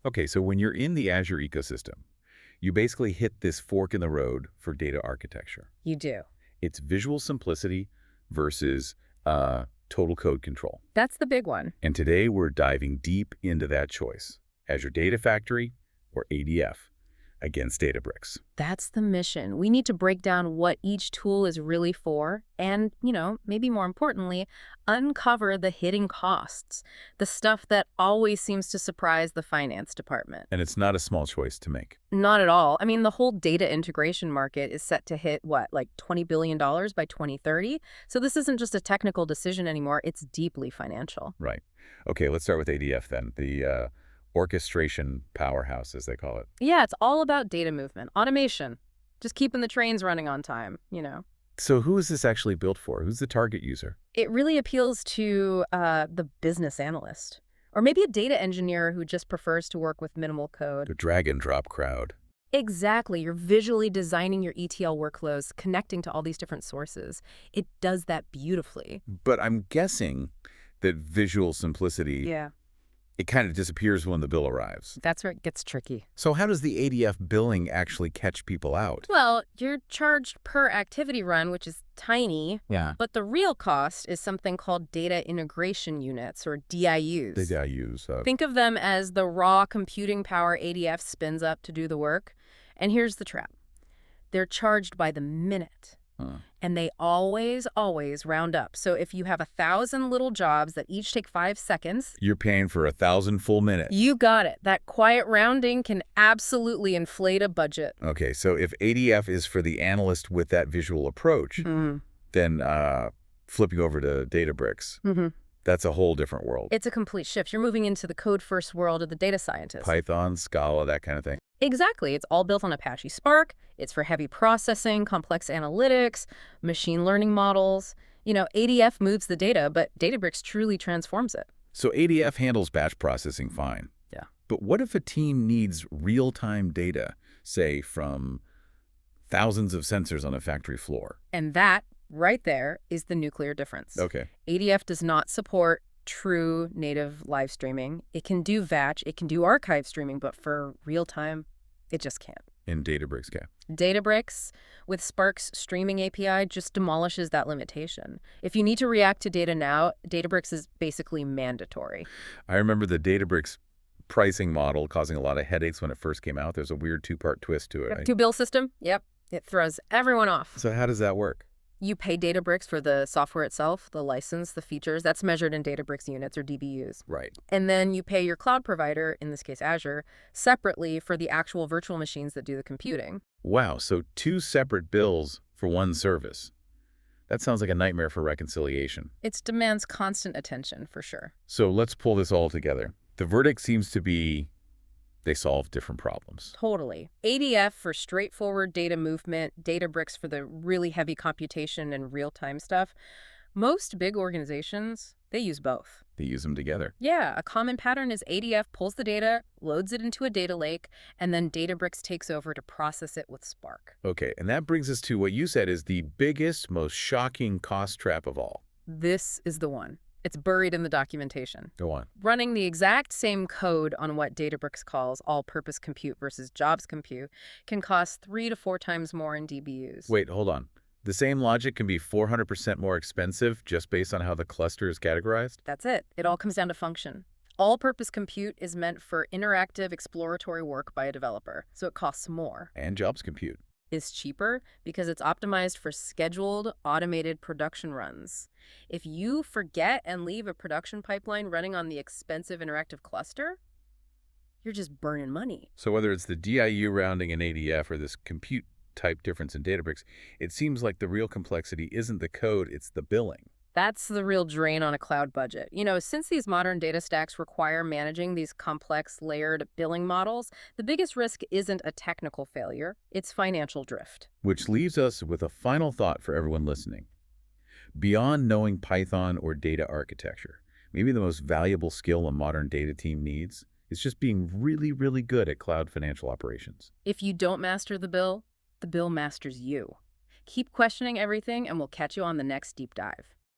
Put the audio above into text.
Okay, so when you're in the Azure ecosystem, you basically hit this fork in the road for data architecture. You do. It's visual simplicity versus total code control. That's the big one. And today we're diving deep into that choice. Azure Data Factory or ADF against Databricks. That's the mission. We need to break down what each tool is really for and, maybe more importantly, uncover the hidden costs, the stuff that always seems to surprise the finance department. And it's not a small choice to make. Not at all. I mean, the whole data integration market is set to hit, like $20 billion by 2030? So this isn't just a technical decision anymore. It's deeply financial. Right. Okay, let's start with ADF then. The orchestration powerhouse, as they call it. Yeah, it's all about data movement, automation, just keeping the trains running on time, So who is this actually built for? Who's the target user? It really appeals to the business analyst, or maybe a data engineer who just prefers to work with minimal code. The drag and drop crowd. Exactly. You're visually designing your ETL workflows, connecting to all these different sources. It does that beautifully. But I'm guessing that visual simplicity, it kind of disappears when the bill arrives. That's where it gets tricky. So how does the ADF billing actually catch people out? Well, you're charged per activity run, which is tiny. Yeah. But the real cost is something called data integration units, or DIUs. The DIUs. Think of them as the raw computing power ADF spins up to do the work. And here's the trap. They're charged by the minute. And they always round up. So if you have 1,000 little jobs that each take 5 seconds... You're paying for 1,000 full minutes. You got it. That quiet rounding can absolutely inflate a budget. Okay, so if ADF is for the analyst with that visual approach, then flipping over to Databricks, that's a whole different world. It's a complete shift. You're moving into the code-first world of the data scientist. Python, Scala, that kind of thing. Exactly. It's all built on Apache Spark. It's for heavy processing, complex analytics, machine learning models. ADF moves the data, but Databricks truly transforms it. So ADF handles batch processing fine. Yeah. But what if a team needs real-time data, say from thousands of sensors on a factory floor? And that, right there, is the nuclear difference. Okay. ADF does not support true native live streaming. It can do batch, it can do archive streaming, but for real time, it just can't. In Databricks can. Databricks, with Spark's streaming API, just demolishes that limitation. If you need to react to data now, Databricks is basically mandatory. I remember the Databricks pricing model causing a lot of headaches when it first came out. There's a weird two-part twist to it. Two-bill system? Yep. It throws everyone off. So how does that work? You pay Databricks for the software itself, the license, the features. That's measured in Databricks units or DBUs. Right. And then you pay your cloud provider, in this case Azure, separately for the actual virtual machines that do the computing. Wow, so 2 separate bills for one service. That sounds like a nightmare for reconciliation. It demands constant attention, for sure. So let's pull this all together. The verdict seems to be they solve different problems. Totally. ADF for straightforward data movement, Databricks for the really heavy computation and real-time stuff. Most big organizations, they use both. They use them together. Yeah, a common pattern is ADF pulls the data, loads it into a data lake, and then Databricks takes over to process it with Spark. Okay, and that brings us to what you said is the biggest, most shocking cost trap of all. This is the one. It's buried in the documentation. Go on. Running the exact same code on what Databricks calls all-purpose compute versus jobs compute can cost 3 to 4 times more in DBUs. Wait, hold on. The same logic can be 400% more expensive just based on how the cluster is categorized? That's it. It all comes down to function. All-purpose compute is meant for interactive, exploratory work by a developer, so it costs more. And jobs compute is cheaper because it's optimized for scheduled, automated production runs. If you forget and leave a production pipeline running on the expensive interactive cluster, you're just burning money. So whether it's the DIU rounding in ADF or this compute type difference in Databricks, it seems like the real complexity isn't the code, it's the billing. That's the real drain on a cloud budget. Since these modern data stacks require managing these complex layered billing models, the biggest risk isn't a technical failure, it's financial drift. Which leaves us with a final thought for everyone listening. Beyond knowing Python or data architecture, maybe the most valuable skill a modern data team needs is just being really, really good at cloud financial operations. If you don't master the bill masters you. Keep questioning everything, and we'll catch you on the next deep dive.